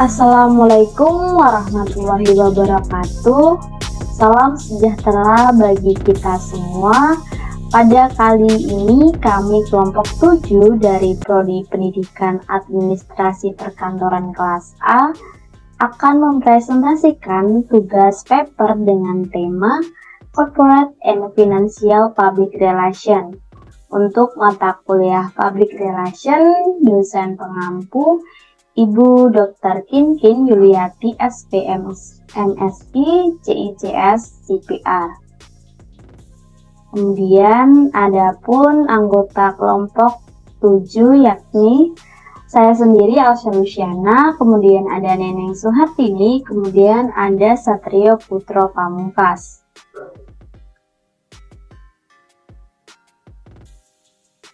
Assalamualaikum warahmatullahi wabarakatuh. Salam sejahtera bagi kita semua. Pada kali ini kami kelompok 7 dari Prodi Pendidikan Administrasi Perkantoran kelas A akan mempresentasikan tugas paper dengan tema Corporate and Financial Public Relation. Untuk mata kuliah Public Relation, dosen pengampu Ibu Dr. Kinkin Yuliati SPM MSI CICS CPR. Kemudian ada pun anggota kelompok 7 yakni saya sendiri Alsya Luciana, kemudian ada Neneng Suhartini, kemudian ada Satrio Putro Pamungkas.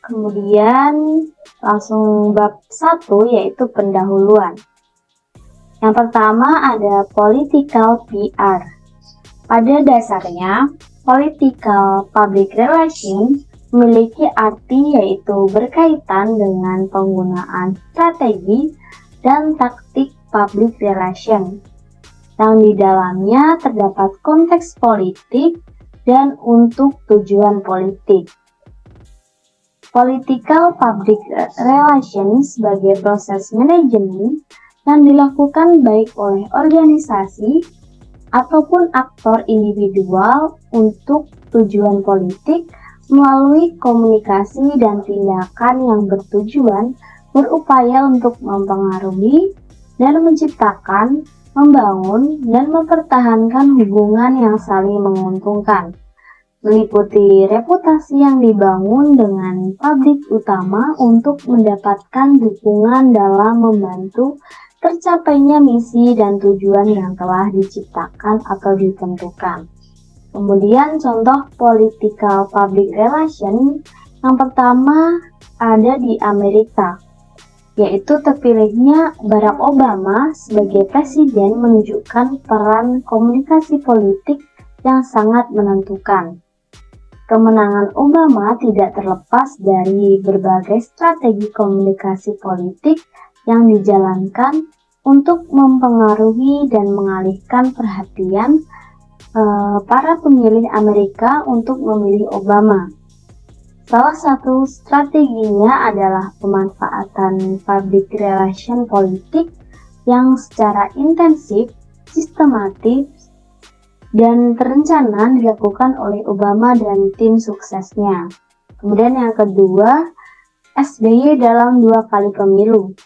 Kemudian langsung bab 1 yaitu pendahuluan. Yang pertama ada political PR. Pada dasarnya, political public relation memiliki arti yaitu berkaitan dengan penggunaan strategi dan taktik public relation yang di dalamnya terdapat konteks politik dan untuk tujuan politik. Political public relations sebagai proses manajemen yang dilakukan baik oleh organisasi ataupun aktor individual untuk tujuan politik melalui komunikasi dan tindakan yang bertujuan berupaya untuk mempengaruhi dan menciptakan, membangun, dan mempertahankan hubungan yang saling menguntungkan. Meliputi reputasi yang dibangun dengan publik utama untuk mendapatkan dukungan dalam membantu tercapainya misi dan tujuan yang telah diciptakan atau ditentukan. Kemudian contoh political public relation yang pertama ada di Amerika, yaitu terpilihnya Barack Obama sebagai presiden menunjukkan peran komunikasi politik yang sangat menentukan. Kemenangan Obama tidak terlepas dari berbagai strategi komunikasi politik yang dijalankan untuk mempengaruhi dan mengalihkan perhatian para pemilih Amerika untuk memilih Obama. Salah satu strateginya adalah pemanfaatan public relation politik yang secara intensif, sistematis, dan terencana dilakukan oleh Obama dan tim suksesnya. Kemudian yang kedua, SBY dalam 2 kali pemilu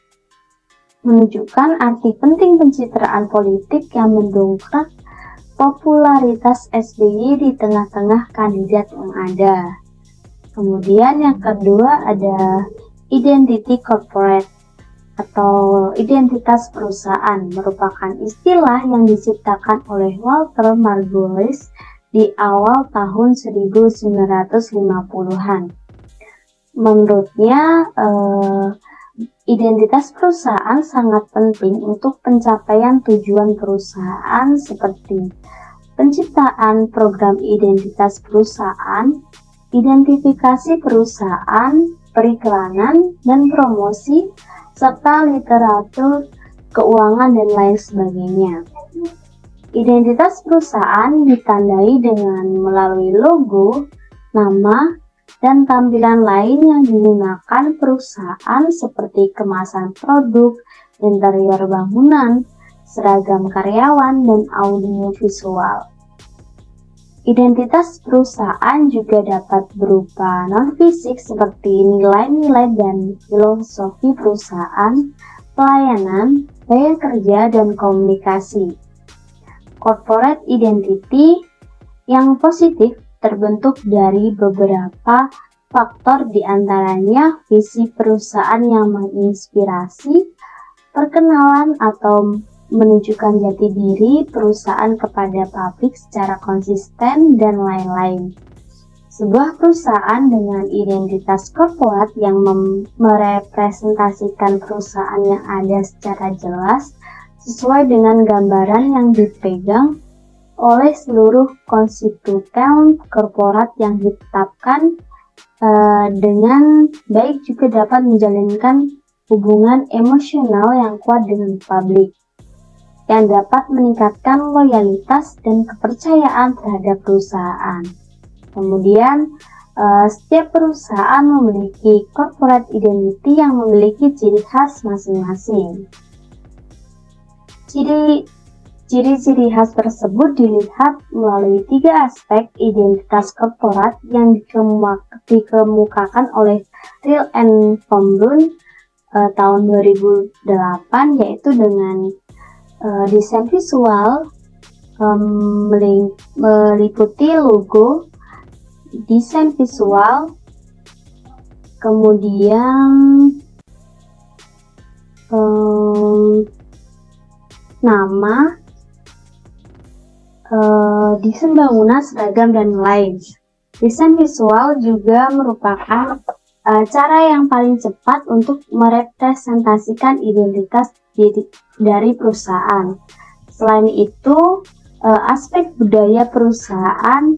menunjukkan arti penting pencitraan politik yang mendongkrak popularitas SBY di tengah-tengah kandidat yang ada. Kemudian yang kedua ada identity corporate atau identitas perusahaan, merupakan istilah yang diciptakan oleh Walter Margolis di awal tahun 1950-an. Menurutnya, identitas perusahaan sangat penting untuk pencapaian tujuan perusahaan seperti penciptaan program identitas perusahaan, identifikasi perusahaan, periklanan, dan promosi, serta literatur keuangan dan lain sebagainya. Identitas perusahaan ditandai dengan melalui logo, nama, dan tampilan lain yang digunakan perusahaan seperti kemasan produk, interior bangunan, seragam karyawan, dan audio visual. Identitas perusahaan juga dapat berupa non-fisik seperti nilai-nilai dan filosofi perusahaan, pelayanan, gaya kerja, dan komunikasi. Corporate identity yang positif terbentuk dari beberapa faktor, diantaranya visi perusahaan yang menginspirasi, perkenalan atau menunjukkan jati diri perusahaan kepada publik secara konsisten, dan lain-lain. Sebuah perusahaan dengan identitas korporat yang merepresentasikan perusahaan yang ada secara jelas sesuai dengan gambaran yang dipegang oleh seluruh konstituen korporat yang ditetapkan dengan baik juga dapat menjalinkan hubungan emosional yang kuat dengan publik. yang dapat meningkatkan loyalitas dan kepercayaan terhadap perusahaan. Kemudian, setiap perusahaan memiliki corporate identity yang memiliki ciri khas masing-masing. Ciri-ciri khas tersebut dilihat melalui 3 aspek identitas korporat yang dikemukakan oleh Real and Pombrun tahun 2008, yaitu dengan desain visual meliputi logo, desain visual, kemudian nama, desain bangunan, seragam, dan lain. Desain visual juga merupakan cara yang paling cepat untuk merepresentasikan identitas dari perusahaan. Selain itu, aspek budaya perusahaan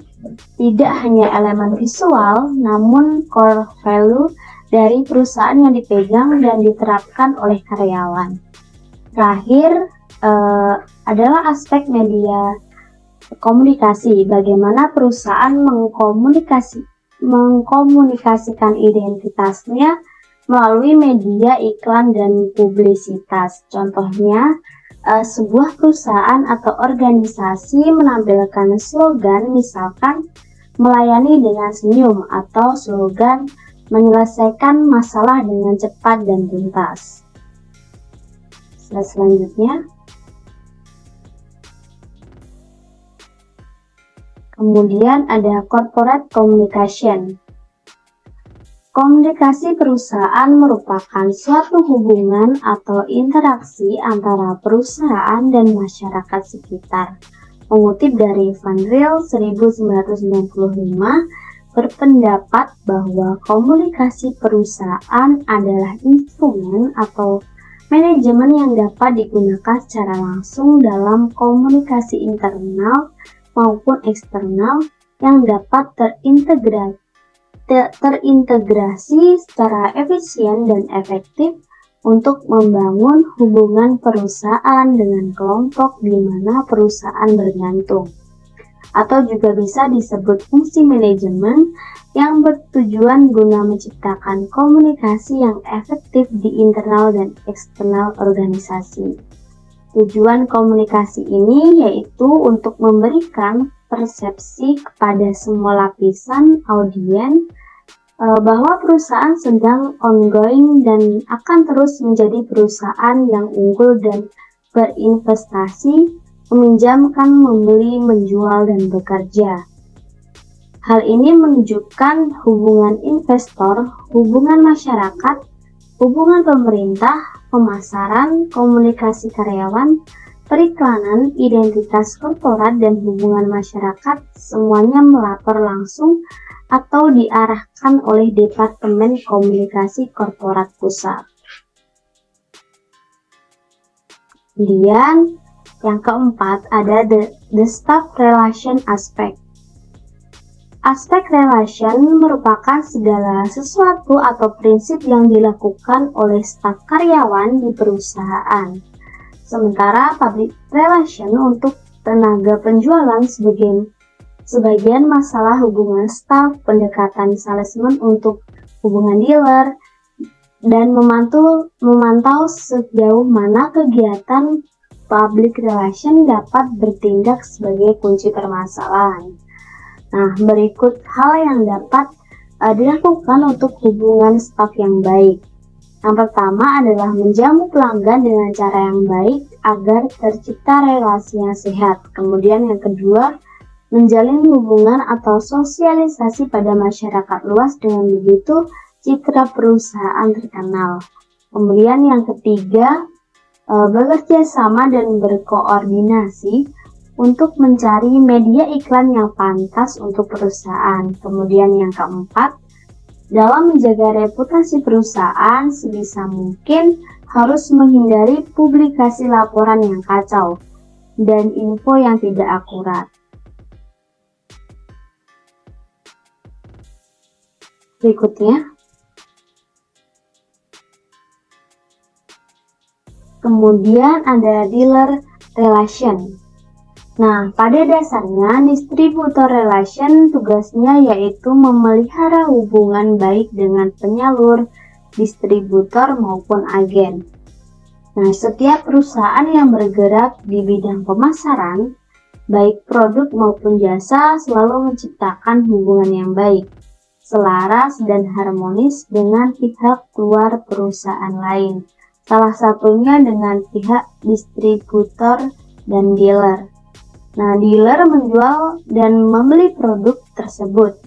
tidak hanya elemen visual, namun core value dari perusahaan yang dipegang dan diterapkan oleh karyawan. Terakhir adalah aspek media komunikasi, bagaimana perusahaan mengkomunikasikan identitasnya melalui media iklan dan publisitas. Contohnya, sebuah perusahaan atau organisasi menampilkan slogan, misalkan melayani dengan senyum, atau slogan menyelesaikan masalah dengan cepat dan tuntas. Selanjutnya, kemudian ada corporate communication. Komunikasi perusahaan merupakan suatu hubungan atau interaksi antara perusahaan dan masyarakat sekitar. Mengutip dari Van Riel 1995, berpendapat bahwa komunikasi perusahaan adalah instrumen atau manajemen yang dapat digunakan secara langsung dalam komunikasi internal maupun eksternal yang dapat terintegrasi secara efisien dan efektif untuk membangun hubungan perusahaan dengan kelompok di mana perusahaan bergantung, atau juga bisa disebut fungsi manajemen yang bertujuan guna menciptakan komunikasi yang efektif di internal dan eksternal organisasi. Tujuan komunikasi ini yaitu untuk memberikan persepsi kepada semua lapisan audiens bahwa perusahaan sedang ongoing dan akan terus menjadi perusahaan yang unggul dan berinvestasi, meminjamkan, membeli, menjual, dan bekerja. Hal ini menunjukkan hubungan investor, hubungan masyarakat, hubungan pemerintah, pemasaran, komunikasi karyawan, periklanan, identitas korporat, dan hubungan masyarakat, semuanya melapor langsung atau diarahkan oleh Departemen Komunikasi Korporat Pusat. Kemudian yang keempat ada the staff relation aspect. Aspek relation merupakan segala sesuatu atau prinsip yang dilakukan oleh staf karyawan di perusahaan. Sementara public relation untuk tenaga penjualan sebagian masalah hubungan staf, pendekatan salesman untuk hubungan dealer, dan memantau sejauh mana kegiatan public relation dapat bertindak sebagai kunci permasalahan. Nah, berikut hal yang dapat dilakukan untuk hubungan staf yang baik. Yang pertama adalah menjamu pelanggan dengan cara yang baik agar tercipta relasi yang sehat. Kemudian yang kedua, menjalin hubungan atau sosialisasi pada masyarakat luas, dengan begitu citra perusahaan terkenal. Kemudian yang ketiga, bekerja sama dan berkoordinasi untuk mencari media iklan yang pantas untuk perusahaan. Kemudian yang keempat, dalam menjaga reputasi perusahaan sebisa mungkin harus menghindari publikasi laporan yang kacau dan info yang tidak akurat. Berikutnya, kemudian ada dealer relation. Nah, pada dasarnya distributor relation tugasnya yaitu memelihara hubungan baik dengan penyalur, distributor maupun agen. Nah, setiap perusahaan yang bergerak di bidang pemasaran, baik produk maupun jasa, selalu menciptakan hubungan yang baik, selaras dan harmonis dengan pihak luar perusahaan lain. Salah satunya dengan pihak distributor dan dealer. Nah, dealer menjual dan membeli produk tersebut,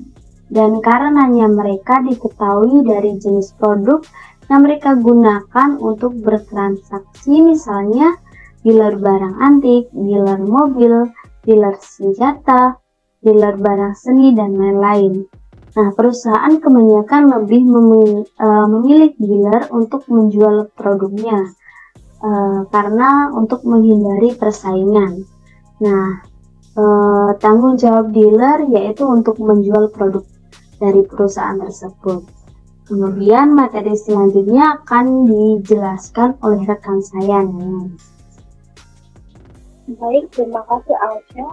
dan karenanya mereka diketahui dari jenis produk yang mereka gunakan untuk bertransaksi, misalnya dealer barang antik, dealer mobil, dealer senjata, dealer barang seni, dan lain-lain. Nah, perusahaan kebanyakan lebih memilih dealer untuk menjual produknya karena untuk menghindari persaingan. Nah, tanggung jawab dealer yaitu untuk menjual produk dari perusahaan tersebut. Kemudian materi selanjutnya akan dijelaskan oleh rekan saya nih. Baik, terima kasih Alsya.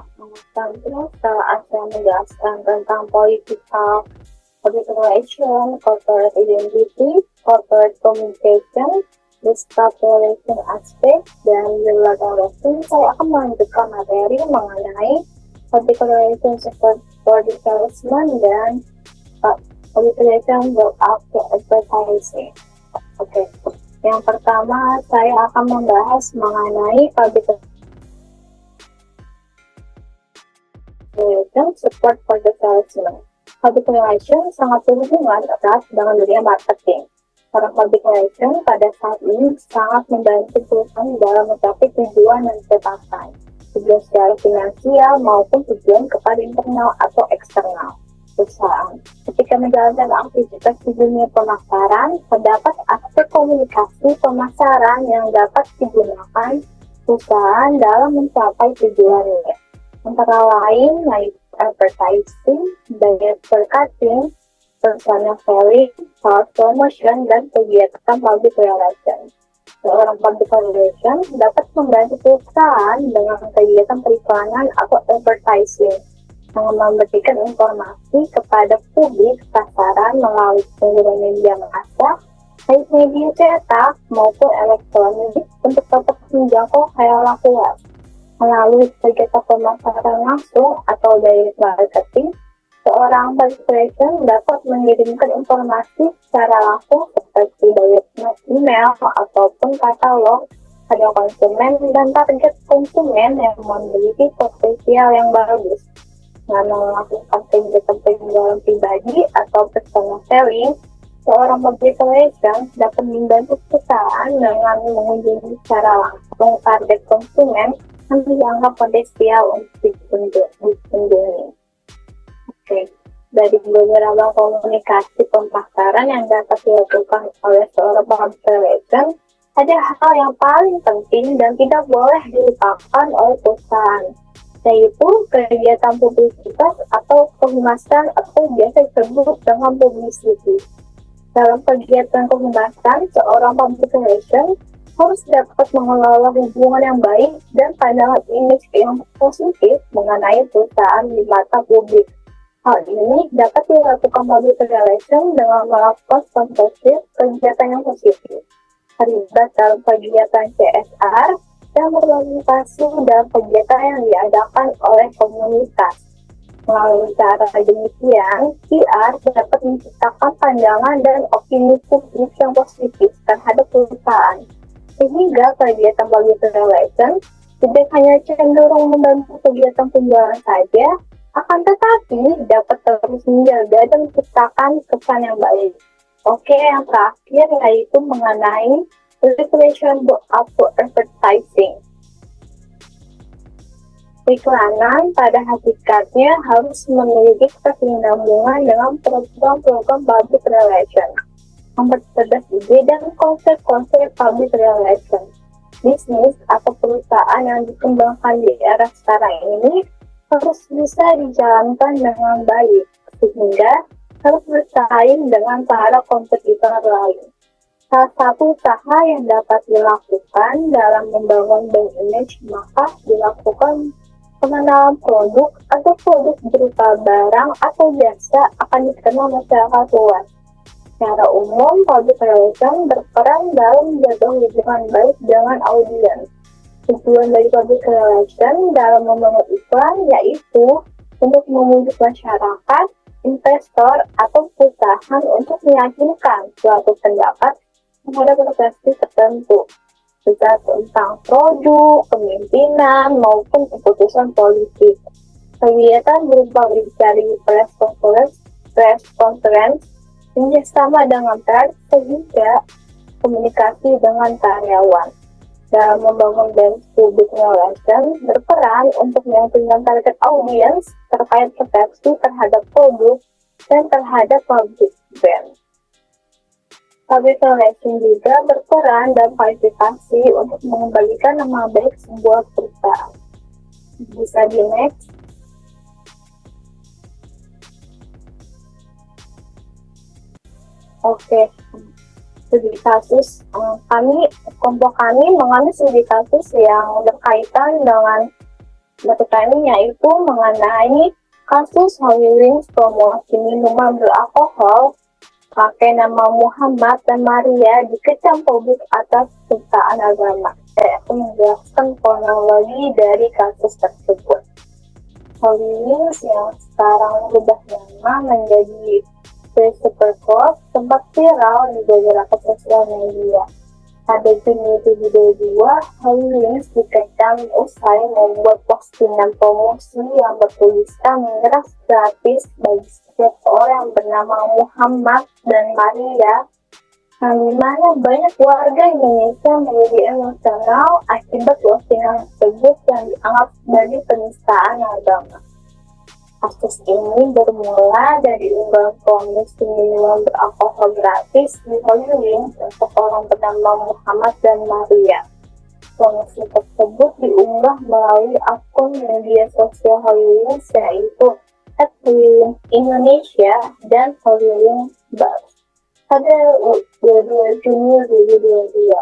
Setelah Alsya menjelaskan tentang political public relation, corporate identity, corporate communication, the staff relation aspect, dan dealer relation, saya akan melanjutkan materi mengenai public relation seperti salesman dan public relation build up to advertising. Oke. Yang pertama, saya akan membahas mengenai public relation support for the salesman. Public relation sangat berhubungan erat dengan dunia marketing. Para public relation pada saat ini sangat membantu perusahaan dalam mencapai tujuan yang ditetapkan, tujuan secara finansial maupun tujuan kepada internal atau eksternal perusahaan. Ketika menjalankan aktivitas di dunia pemasaran, terdapat aspek komunikasi pemasaran yang dapat digunakan perusahaan dalam mencapai tujuannya. Antara lain, yaitu advertising, diet marketing, personal selling, sales promotion, dan kegiatan public relation. Seorang public relation dapat membantu perusahaan dengan kegiatan periklanan atau advertising, yang memberikan informasi kepada publik pasaran melalui penggunaan media massa, baik media cetak maupun elektronik, untuk dapat menjangkau khalayak luas. Melalui kegiatan pemasaran langsung atau direct marketing, seorang public relation dapat mengirimkan informasi secara langsung seperti direct email ataupun katalog pada konsumen dan target konsumen yang memiliki potensial yang bagus. Dengan melakukan kegiatan penjualan pribadi atau personal selling, seorang public relation dapat membantu perusahaan dengan mengunjungi secara langsung target konsumen yang dianggap potensial untuk dikunjungi. Oke. Dari beberapa komunikasi pemasaran yang dapat dilakukan oleh seorang public relation, ada hal yang paling penting dan tidak boleh dilupakan oleh perusahaan, yaitu kegiatan publisitas atau pengemasan atau biasa disebut dengan publicity. Dalam kegiatan pengemasan, seorang public relation harus dapat mengelola hubungan yang baik dan pandangan image yang positif mengenai perusahaan di mata publik. Hal ini dapat dilakukan public relation dengan melakukan sponsorship kegiatan yang positif, terlibat dalam kegiatan CSR, dan berpartisipasi dalam kegiatan yang diadakan oleh komunitas. Melalui cara demikian, PR dapat menciptakan pandangan dan opini publik yang positif terhadap perusahaan, sehingga kegiatan public relation tidak hanya cenderung membantu kegiatan penjualan saja, akan tetapi dapat terus menjaga dan menciptakan kesan yang baik. Oke, yang terakhir yaitu mengenai relation up to advertising. Iklanan pada hakikatnya harus memiliki kesinambungan dengan program-program public relation, mempertegas ide dan konsep-konsep public relation. Bisnis atau perusahaan yang dikembangkan di era sekarang ini harus bisa dijalankan dengan baik, sehingga harus bersaing dengan para kompetitor lain. Salah satu usaha yang dapat dilakukan dalam membangun brand image maka dilakukan pengenalan produk atau produk berupa barang atau jasa akan dikenal masyarakat luas. Secara umum, public relation berperan dalam menjaga hubungan baik dengan audiens. Tujuan dari public relation dalam membangun iklan yaitu untuk memujuk masyarakat, investor, atau perusahaan untuk meyakinkan suatu pendapat terhadap profesi tertentu, bisa tentang produk, pemimpinan, maupun keputusan politik. Kegiatan berupa mencari press conference, kerjasama dengan pers, sehingga komunikasi dengan karyawan. Dalam membangun brand public relation berperan untuk meyakinkan target audiens terkait persepsi terhadap produk dan terhadap public brand. Public relation juga berperan dalam kualifikasi untuk mengembalikan nama baik sebuah perusahaan. Bisa di next. Oke. Studi kasus kelompok kami mengalami studi kasus yang berkaitan dengan materi ini, yaitu mengenai kasus Holy Wings promosi minuman beralkohol pakai nama Muhammad dan Maria dikecam publik atas penistaan agama. Saya akan menjelaskan kronologi dari kasus tersebut. Holy Wings yang sekarang berubah nama menjadi Supercorp sempat viral di beberapa sosial media. Pada Juni 2022, Holy Wings dikecam usai membuat postingan promosi yang bertuliskan miras gratis bagi setiap orang bernama Muhammad dan Maria, yang dimana banyak warga Indonesia menjadi emosional akibat postingan tersebut yang dianggap sebagai penistaan agama. Kasus ini bermula dari unggahan promosi minuman beralkohol gratis di Holy Wings untuk orang bernama Muhammad dan Maria. Promosi tersebut diunggah melalui akun media sosial Holy Wings yaitu @HolyWingsIndonesia dan Holy Wings Bars pada 22 Juni 2022.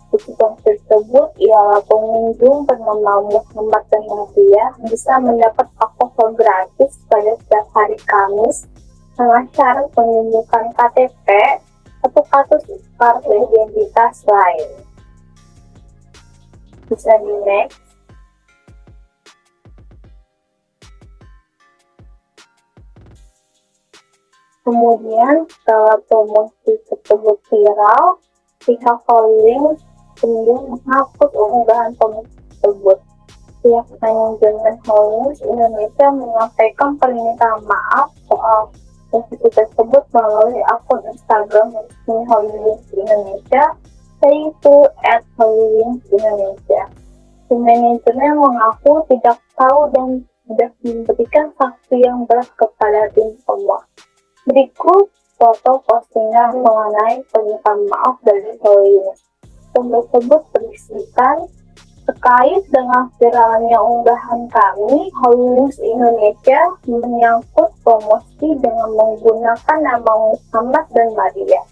Keputusan tersebut ialah pengunjung bernama Muhammad dan Maria bisa mendapat alkohol gratis pada setiap hari Kamis dengan syarat menunjukkan KTP atau kartu identitas lain. Bisa di next. Kemudian setelah promosi tersebut viral, pihak Holy Wings kemudian menghapus unggahan promosi tersebut. Pihak manajemen Holy Wings Indonesia menyampaikan permintaan maaf soal posisi tersebut melalui akun Instagram resmi Holy Wings Indonesia, yaitu @HolyWingsIndonesia. Tim manajemen mengaku tidak tahu dan tidak memberikan sanksi yang berat kepada tim semua. Berikut foto postingan mengenai permintaan maaf dari Holy Wings. Tersebut berisikan terkait dengan viralnya unggahan kami, Holy Wings Indonesia menyangkut promosi dengan menggunakan nama Muhammad dan Maria.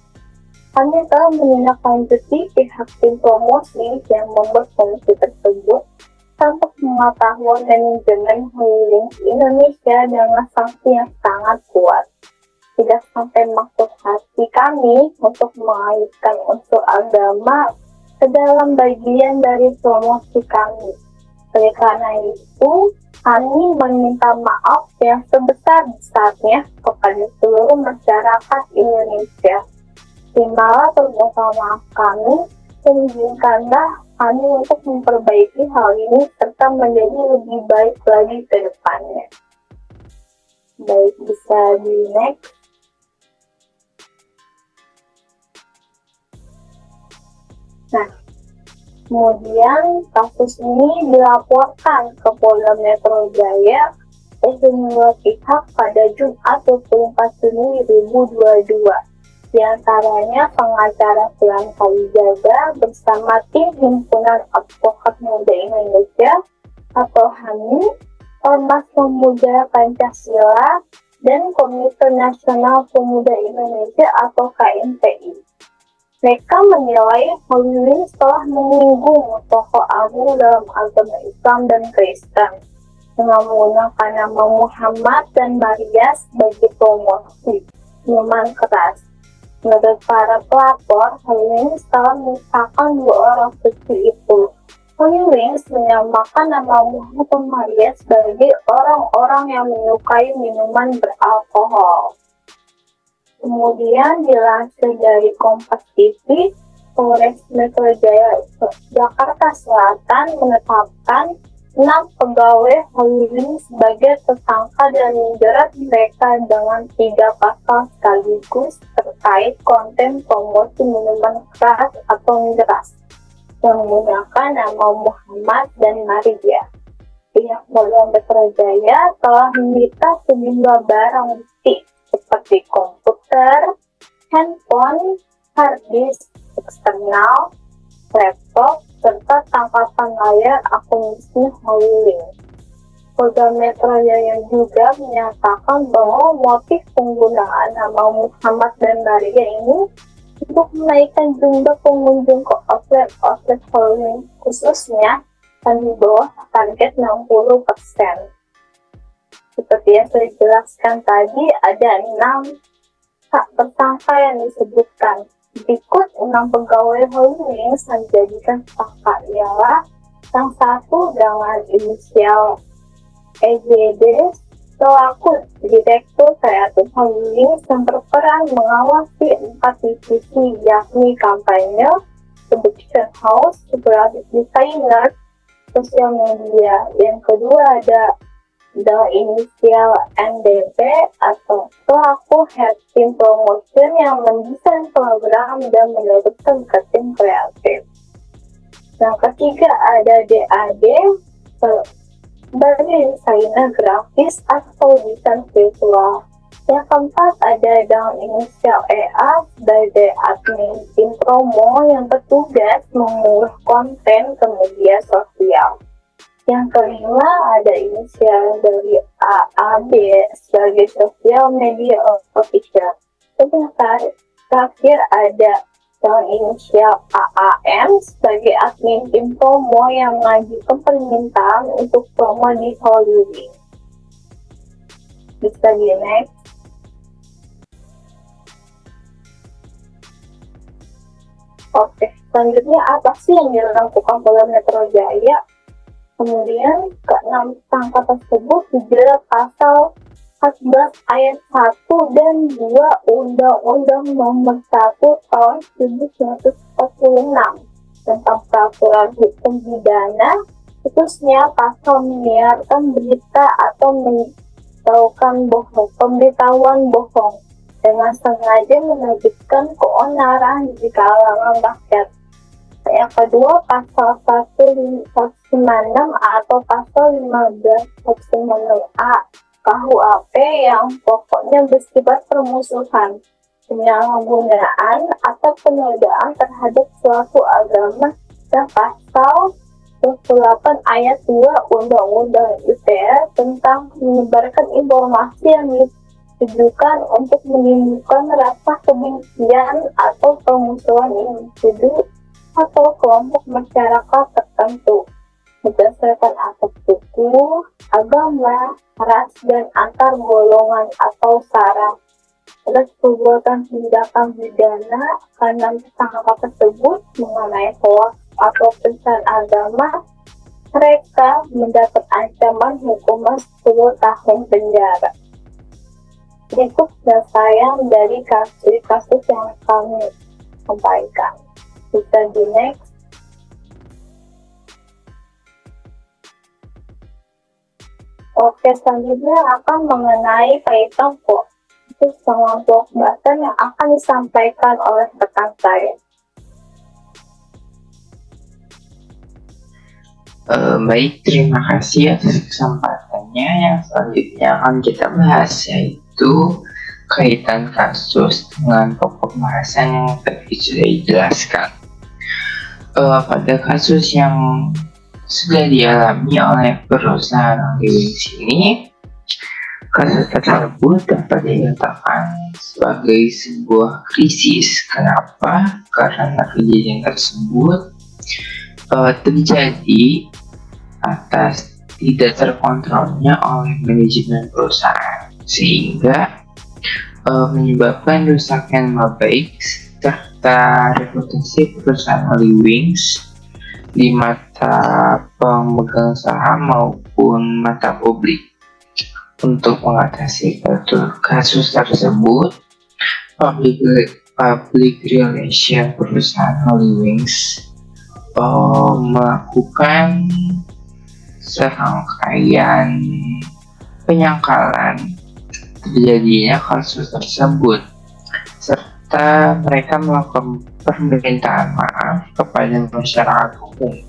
Kami telah menindaklanjuti pihak tim promosi yang membuat promosi tersebut tanpa pengetahuan manajemen Holy Wings Indonesia dengan sanksi yang sangat kuat. Tidak sampai maksud hati kami untuk mengaitkan unsur agama ke dalam bagian dari promosi kami. Oleh karena itu, kami meminta maaf yang sebesar-besarnya kepada seluruh masyarakat Indonesia. Terimalah permohonan maaf kami dan izinkanlah kami untuk memperbaiki hal ini serta menjadi lebih baik lagi ke depannya. Baik, bisa di next. Nah, kemudian kasus ini dilaporkan ke Polda Metro Jaya oleh sejumlah pihak pada Jumat 24 Juni 2022. Di antaranya pengacara Sulan Kalijaga bersama tim Himpunan Advokat Muda Indonesia atau HAMI, Ormas Pemuda Pancasila, dan Komite Nasional Pemuda Indonesia atau KNPI. Mereka menilai Holy Wings telah menyinggung tokoh agung dalam agama Islam dan Kristen dengan menggunakan nama Muhammad dan Maria sebagai promosi minuman keras. Menurut para pelapor, Holy Wings telah menyusahkan dua orang suci itu. Holy Wings menyamakan nama Muhammad dan Maria sebagai orang-orang yang menyukai minuman beralkohol. Kemudian dilansir dari Kompas TV, Polres Metro Jaya Jakarta Selatan menetapkan 6 pegawai Holy Wings sebagai tersangka dan menjerat mereka dengan 3 pasal sekaligus terkait konten promosi minuman keras atau miras yang menggunakan nama Muhammad dan Maria. Pihak Polda Metro Jaya telah menyita sejumlah barang bukti seperti komputer, handphone, hard disk eksternal, laptop, serta tangkapan layar akun bisnis Holy Wings. Polda Metro Jaya juga menyatakan bahwa motif penggunaan nama Muhammad dan Maria ini untuk menaikkan jumlah pengunjung ke outlet Holy Wings, khususnya di bawah target 60%. Seperti yang saya jelaskan tadi, ada 6 tersangka yang disebutkan. Berikut 6 pegawai Holy Wings yang dijadikan tersangka ialah yang satu dengan inisial EJD selaku Direktur Kreatif Holy Wings yang berperan mengawasi 4 divisi, yakni kampanye, production house, graphic designer, sosial media. Yang kedua ada inisial NDP atau pelaku head team promotion yang mendesain program dan meneruskan ke tim kreatif. Yang ketiga ada DAD sebagai desainer grafis atau desain visual. Yang keempat ada dengan inisial EA sebagai admin tim promo yang bertugas mengunggah konten ke media sosial. Yang kelima ada inisial dari AAB sebagai social media official. Dan yang terakhir ada dengan inisial AAM sebagai admin tim promo yang mengajukan permintaan untuk promo di Holy Wings. Bisa di next. Oke, selanjutnya apa sih yang dilakukan Polda Metro Jaya? Kemudian ke-6 tersangka tersebut dijerat pasal 14 ayat 1 dan 2 Undang-Undang Nomor 1 Tahun 1946 tentang peraturan hukum pidana, khususnya pasal menyiarkan berita atau pemberitahuan bohong dengan sengaja menerbitkan keonaran di kalangan rakyat. Yang kedua, pasal 156 atau pasal 1596A KUHP yang pokoknya bersifat permusuhan, penyalahgunaan atau penodaan terhadap suatu agama, dan pasal 28 ayat 2 Undang-Undang ITE tentang menyebarkan informasi yang ditujukan untuk menimbulkan rasa kebencian atau permusuhan individu atau kelompok masyarakat tertentu berdasarkan atas suku, agama, ras, dan antar golongan atau sara. Atas perbuatan tindakan pidana karena tersangka tersebut mengenai hoaks atau penistaan agama, mereka mendapat ancaman hukuman 10 tahun penjara. Berikut saya dari kasus yang kami sampaikan. Kita di next. Oke, selanjutnya akan mengenai kaitan kok. Itu sama blog bahasan yang akan disampaikan oleh rekan saya. Baik, terima kasih atas kesempatannya. Yang selanjutnya akan kita bahas yaitu kaitan kasus dengan pokok bahasan yang tadi sudah dijelaskan. Pada kasus yang sudah dialami oleh perusahaan Holy Wings ini, Kasus tersebut dapat dikatakan sebagai sebuah krisis. Kenapa? Karena kejadian tersebut terjadi atas tidak terkontrolnya oleh manajemen perusahaan, sehingga menyebabkan rusaknya nama baik serta reputasi perusahaan Hollywings di mata pemegang saham maupun mata publik. Untuk mengatasi kasus tersebut, public relation perusahaan Hollywings melakukan serangkaian penyangkalan terjadinya kasus tersebut, serta mereka melakukan permintaan maaf kepada masyarakat umum.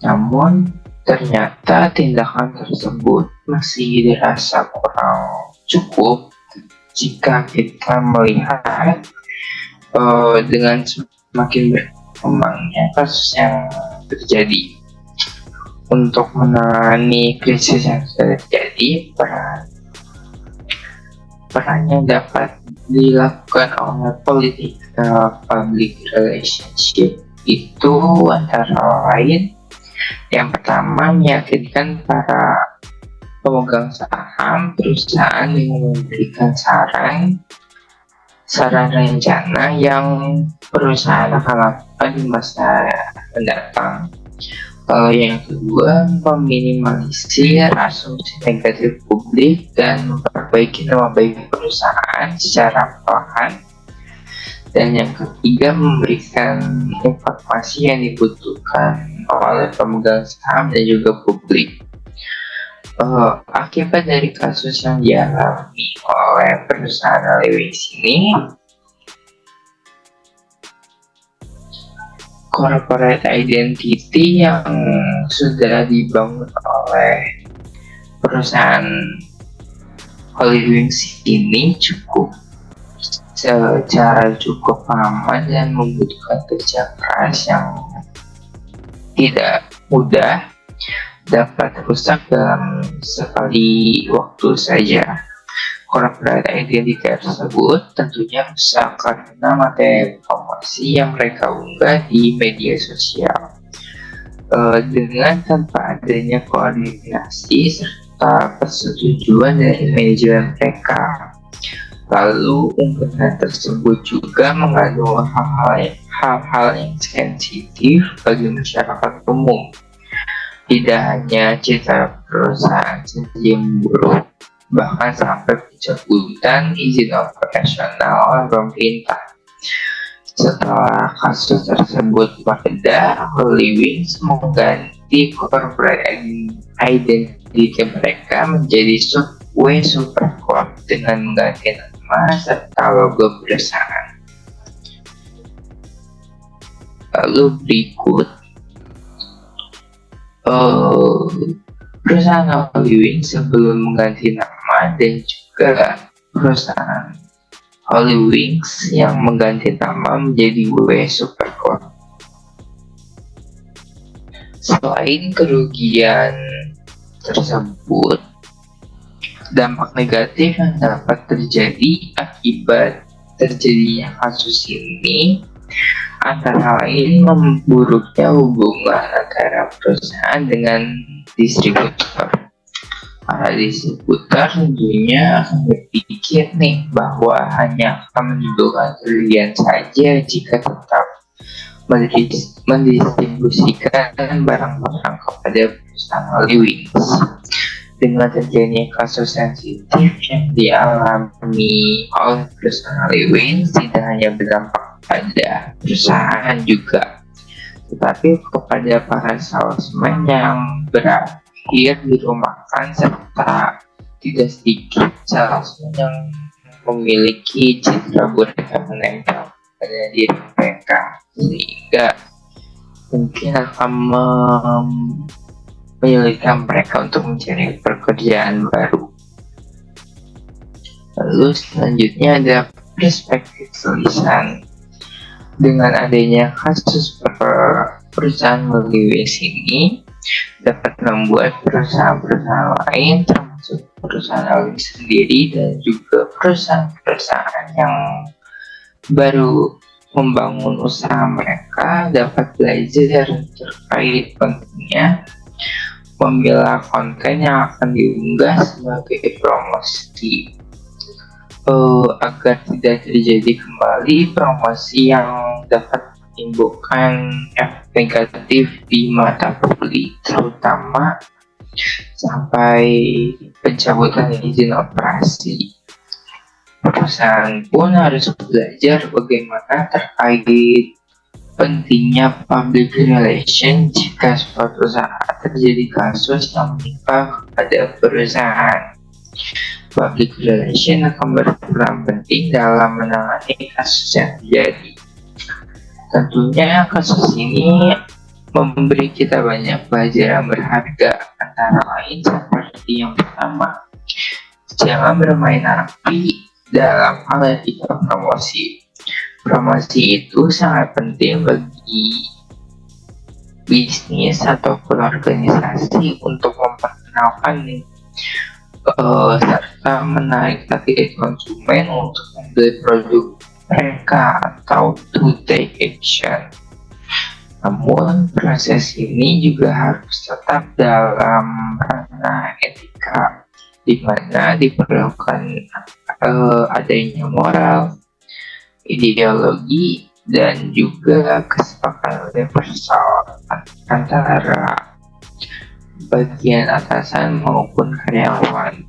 Namun ternyata tindakan tersebut masih dirasa kurang cukup jika kita melihat dengan semakin berkembangnya kasus yang terjadi. Untuk menangani krisis yang sudah terjadi, perannya dapat dilakukan oleh public relationship itu antara lain, yang pertama, meyakinkan para pemegang saham perusahaan dengan memberikan saran rencana yang perusahaan akan lakukan di masa mendatang. Yang kedua, meminimalisir asumsi negatif publik dan memperbaiki nama baik perusahaan secara perlahan. Dan yang ketiga, memberikan informasi yang dibutuhkan oleh pemegang saham dan juga publik. Akibat dari kasus yang dialami oleh perusahaan Hollywings ini, corporate identity yang sudah dibangun oleh perusahaan Hollywings ini secara cukup lama dan membutuhkan kerja keras yang tidak mudah, dapat rusak dalam sekali waktu saja. Corporate identity tersebut tentunya rusak karena materi promosi yang mereka unggah di media sosial dengan tanpa adanya koordinasi serta persetujuan dari manajemen mereka. Lalu unggahan tersebut juga mengandung hal-hal yang sensitif bagi masyarakat umum. Tidak hanya citra perusahaan saja yang buruk, bahkan sampai pencabutan izin operasional oleh pemerintah. Setelah kasus tersebut mereda, Hollywings mengganti corporate identity mereka menjadi Subway Supercorp dengan mengganti nama serta logo perusahaan. Lalu berikut perusahaan Hollywings sebelum mengganti nama dan juga perusahaan Hollywings yang mengganti nama menjadi W Supercorp. Selain kerugian tersebut, dampak negatif yang dapat terjadi akibat terjadinya kasus ini antara lain memburuknya hubungan antara perusahaan dengan distributor. Para distributor tentunya akan berpikir bahwa hanya akan menimbulkan kerugian saja jika tetap mendistribusikan barang-barang kepada perusahaan Hollywings. Dengan terjadinya kasus sensitif yang dialami oleh perusahaan Hollywings, tidak hanya berdampak pada perusahaan juga, tetapi kepada para salesman yang berakhir dirumahkan, serta tidak sedikit salesman yang memiliki citra buruk yang menempel pada diri mereka, sehingga mungkin akan menyulitkan mereka untuk mencari pekerjaan baru. Lalu selanjutnya ada perspektif tulisan. Dengan adanya kasus perusahaan Hollywings ini dapat membuat perusahaan-perusahaan lain termasuk perusahaan sendiri dan juga perusahaan-perusahaan yang baru membangun usaha mereka dapat belajar terkait pentingnya memilah konten yang akan diunggah sebagai promosi agar tidak terjadi kembali promosi yang dapat menimbulkan efek negatif di mata publik, terutama sampai pencabutan izin operasi. Perusahaan pun harus belajar bagaimana terkait pentingnya public relation jika suatu saat terjadi kasus yang menimpa kepada perusahaan. Public relation akan berperan penting dalam menangani kasus yang terjadi. Tentunya kasus ini memberi kita banyak pelajaran berharga, antara lain seperti yang pertama, jangan bermain api dalam hal etika promosi. Promosi itu sangat penting bagi bisnis ataupun organisasi untuk memperkenalkan serta menarik target konsumen untuk membeli produk mereka atau to take action. Namun proses ini juga harus tetap dalam ranah etika, di mana diperlukan adanya moral, ideologi, dan juga kesepakatan universal antara bagian atasan maupun karyawan.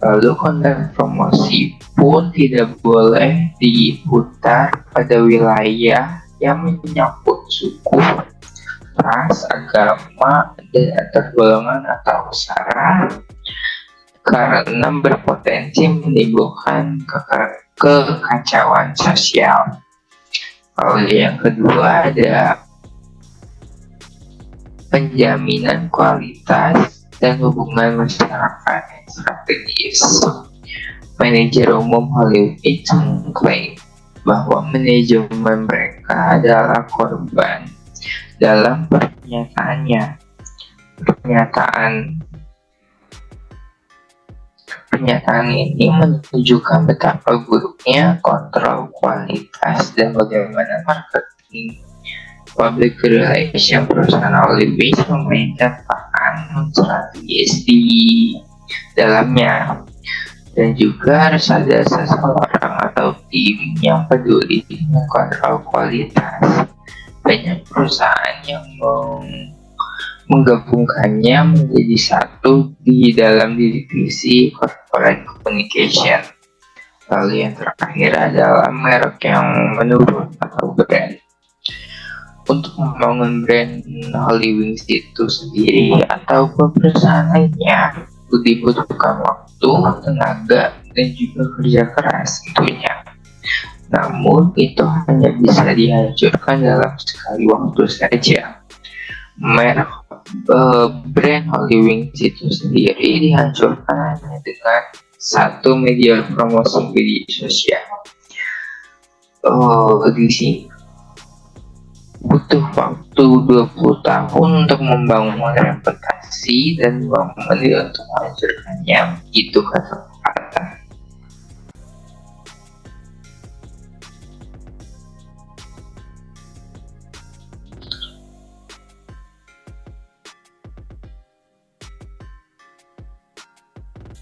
Lalu konten promosi pun tidak boleh diputar pada wilayah yang menyangkut suku, ras, agama, dan antar golongan atau sara, karena berpotensi menimbulkan kekacauan sosial. Lalu yang kedua ada penjaminan kualitas dan hubungan masyarakat yang strategis. Manajer umum Hollywood itu mengklaim bahwa manajemen mereka adalah korban dalam pernyataannya. Pernyataan ini menunjukkan betapa buruknya kontrol kualitas dan bagaimana marketing public relation perusahaan Hollywood memainkan peran strategis di dalamnya. Dan juga harus ada seseorang atau tim yang peduli dengan kontrol kualitas. Banyak perusahaan yang menggabungkannya menjadi satu di dalam divisi corporate communication. Lalu yang terakhir adalah merek yang menurun atau brand. Untuk membangun brand Hollywood itu sendiri ataupun perusahaan lainnya dibutuhkan waktu, tenaga, dan juga kerja keras tentunya. Namun itu hanya bisa dihancurkan dalam sekali waktu saja. Merek brand Hollywood itu sendiri dihancurkan hanya dengan satu media promosi media sosial. Di sini butuh waktu 20 tahun untuk membangun reputasi dan 2 menit untuk menghancurkannya, itu kata kata.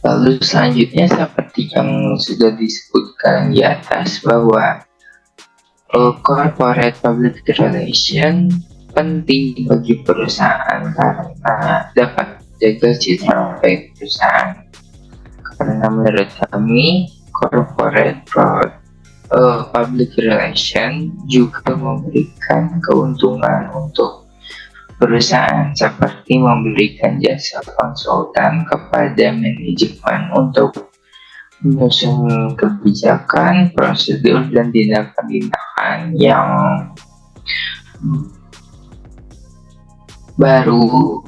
Lalu selanjutnya seperti yang sudah disebutkan di atas bahwa corporate public relation penting bagi perusahaan karena dapat jaga citra baik perusahaan. Karena menurut kami corporate public relation juga memberikan keuntungan untuk perusahaan seperti memberikan jasa konsultan kepada manajemen untuk menyusun kebijakan, prosedur, dan tindakan-tindakan yang baru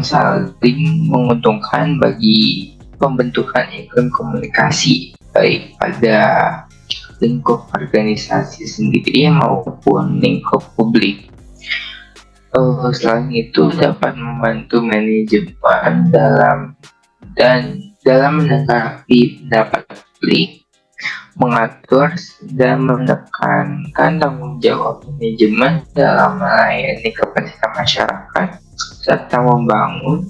saling menguntungkan bagi pembentukan iklim komunikasi baik pada lingkup organisasi sendiri maupun lingkup publik. Selain itu dapat membantu manajemen dalam dan dalam menanggapi pendapat publik, mengatur dan menekankan tanggung jawab manajemen dalam melayani kepentingan masyarakat, serta membangun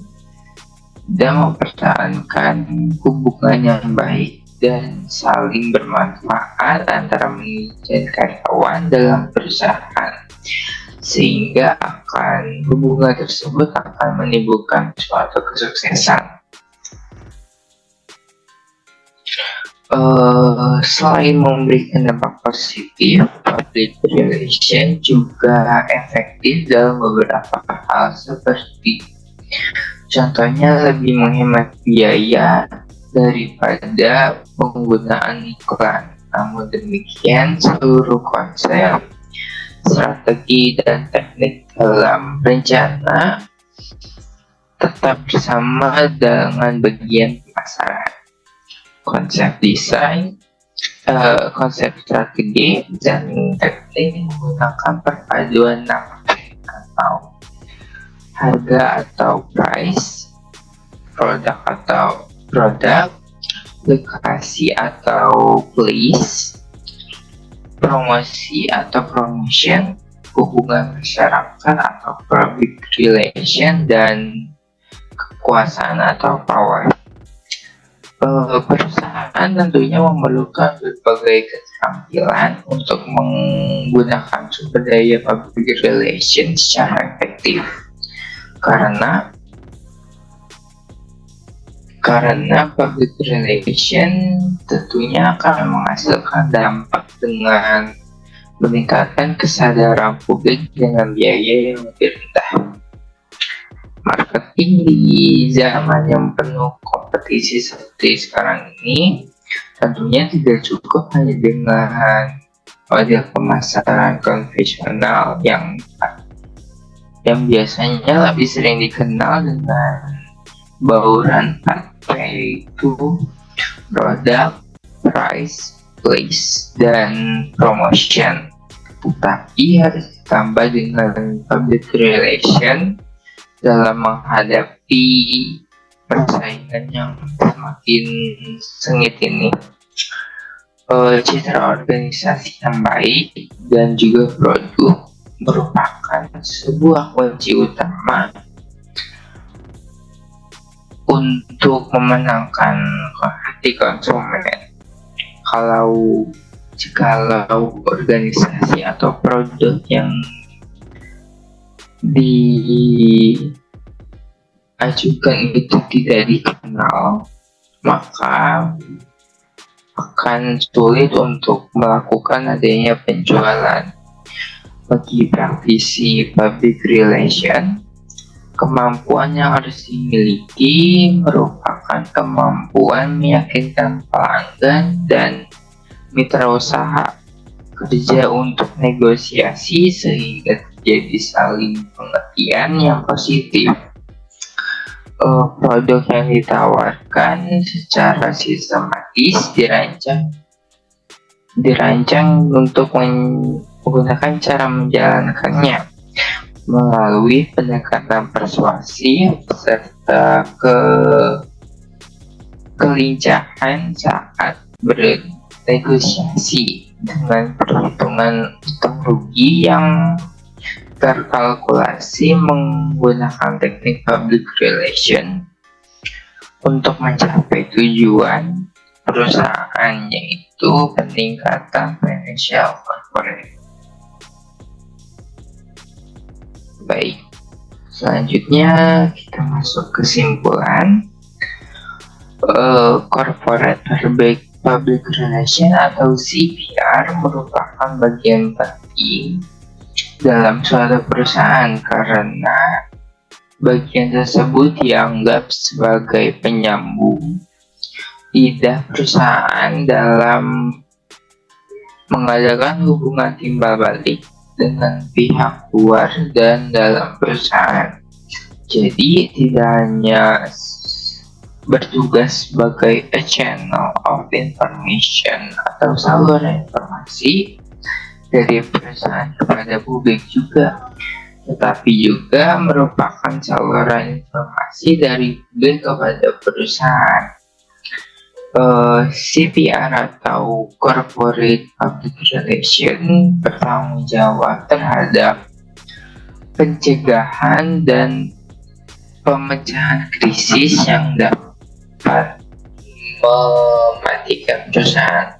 dan mempertahankan hubungan yang baik dan saling bermanfaat antara manajer dan karyawan dalam perusahaan, sehingga hubungan tersebut akan menimbulkan suatu kesuksesan. Selain memberikan dampak positif, public relation juga efektif dalam beberapa hal seperti contohnya lebih menghemat biaya daripada penggunaan iklan. Namun demikian, seluruh konsep, strategi, dan teknik dalam rencana tetap bersama dengan bagian pemasaran. Konsep desain, konsep strategi, dan teknik menggunakan perpaduan nama atau harga atau price, produk atau produk, lokasi atau place, promosi atau promotion, hubungan masyarakat atau public relation, dan kekuasaan atau power. Perusahaan tentunya memerlukan berbagai keterampilan untuk menggunakan sumber daya public relation secara efektif, karena public relation tentunya akan menghasilkan dampak dengan meningkatkan kesadaran publik dengan biaya yang lebih rendah. Marketing di zaman yang penuh kompetisi seperti sekarang ini tentunya tidak cukup hanya dengan model pemasaran konvensional yang biasanya lebih sering dikenal dengan bauran 4P, yaitu product, price, place, dan promotion. Tetapi harus ditambah dengan public relation dalam menghadapi persaingan yang semakin sengit ini. Citra organisasi yang baik dan juga produk merupakan sebuah kunci utama untuk memenangkan hati konsumen. Jikalau organisasi atau produk yang diajukan itu tidak dikenal, maka akan sulit untuk melakukan adanya penjualan. Bagi praktisi public relation, kemampuan yang harus dimiliki merupakan kemampuan meyakinkan pelanggan dan mitra usaha kerja untuk negosiasi sehingga terjadi saling pengertian yang positif. Produk yang ditawarkan secara sistematis dirancang untuk menggunakan cara menjalankannya melalui pendekatan persuasif serta kelincahan saat bernegosiasi dengan perhitungan untung rugi yang terkalkulasi menggunakan teknik public relation untuk mencapai tujuan perusahaan, yaitu peningkatan financial corporate. Baik, selanjutnya kita masuk kesimpulan. Corporate Public Relation atau CPR merupakan bagian penting dalam suatu perusahaan karena bagian tersebut dianggap sebagai penyambung lidah perusahaan dalam mengadakan hubungan timbal balik dengan pihak luar dan dalam perusahaan. Jadi tidak hanya bertugas sebagai a channel of information atau saluran informasi dari perusahaan kepada publik juga, tetapi juga merupakan saluran informasi dari publik kepada perusahaan. CPR atau Corporate Public Relation bertanggung jawab terhadap pencegahan dan pemecahan krisis yang dapat mematikan perusahaan.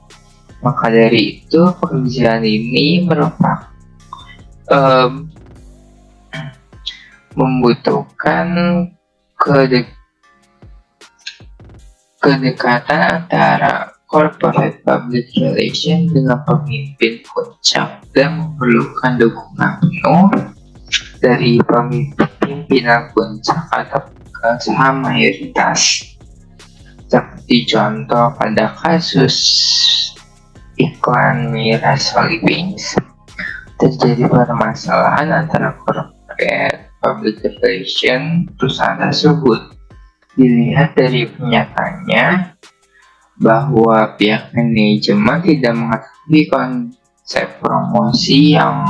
Maka dari itu pekerjaan ini merupakan membutuhkan kedekatan antara corporate public relation dengan pemimpin puncak dan memerlukan dukungan penuh dari pimpinan puncak atau pemegang saham mayoritas. Seperti contoh pada kasus iklan miras Holy Wings, terjadi permasalahan antara corporate public relation perusahaan tersebut. Dilihat dari pernyataannya bahwa pihak manajemen tidak mengetahui konsep promosi yang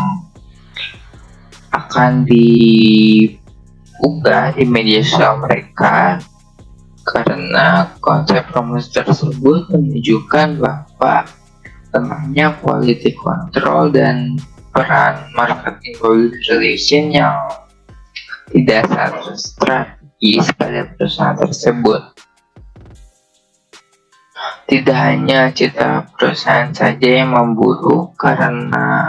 akan diunggah di media sosial mereka, karena konsep promosi tersebut menunjukkan bahwa lemahnya quality control dan peran marketing public relation yang tidak strategis pada perusahaan tersebut. Tidak hanya citra perusahaan saja yang memburuk karena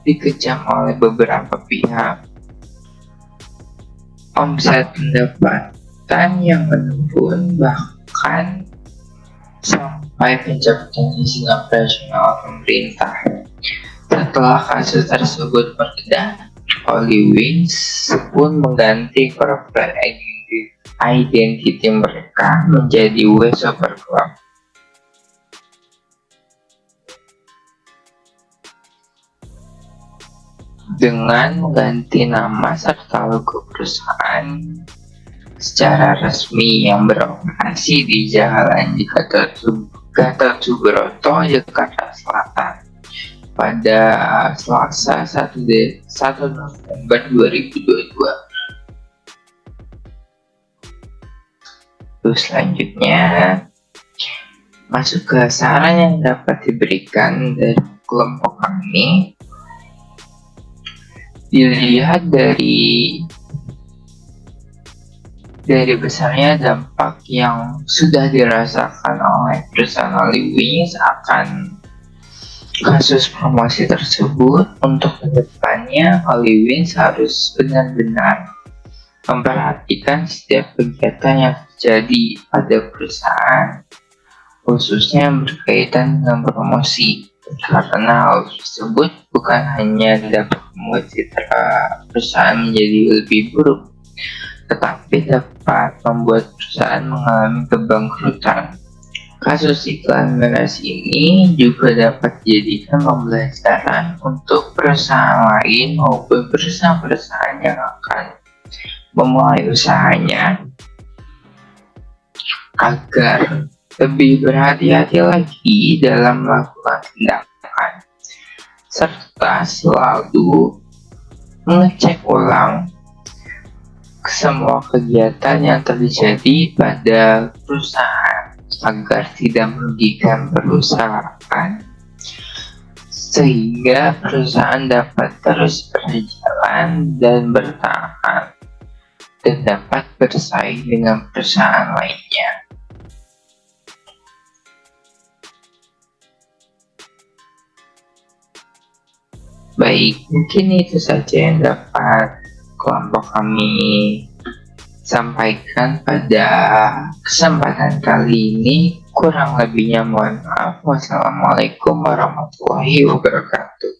dikejam oleh beberapa pihak. Omset pendapatan yang menurun, bahkan sampai pencabutan izin operasional pemerintah. Setelah kasus tersebut mereda, Holy Wings pun mengganti corporate identity mereka menjadi W Super Club. Dengan mengganti nama serta logo perusahaan secara resmi yang beroperasi di Jalan Gatot Subroto, Jakarta Selatan pada Selasa 1 November 2022. Terus selanjutnya masuk ke saran yang dapat diberikan dari kelompok kami. Dilihat dari besarnya dampak yang sudah dirasakan oleh perusahaan Holy Wings akan kasus promosi tersebut, untuk kedepannya Holy Wings harus benar-benar memperhatikan setiap kegiatan yang terjadi pada perusahaan, khususnya yang berkaitan dengan promosi, karena hal tersebut bukan hanya dapat membuat citra perusahaan menjadi lebih buruk, tetapi dapat membuat perusahaan mengalami kebangkrutan. Kasus iklan miras ini juga dapat dijadikan pembelajaran untuk perusahaan lain maupun perusahaan-perusahaan yang akan memulai usahanya agar lebih berhati-hati lagi dalam melakukan tindakan, serta selalu mengecek ulang semua kegiatan yang terjadi pada perusahaan agar tidak merugikan perusahaan, sehingga perusahaan dapat terus berjalan dan bertahan dan dapat bersaing dengan perusahaan lainnya. Baik, mungkin itu saja yang dapat kelompok kami sampaikan pada kesempatan kali ini. Kurang lebihnya mohon maaf. Wassalamualaikum warahmatullahi wabarakatuh.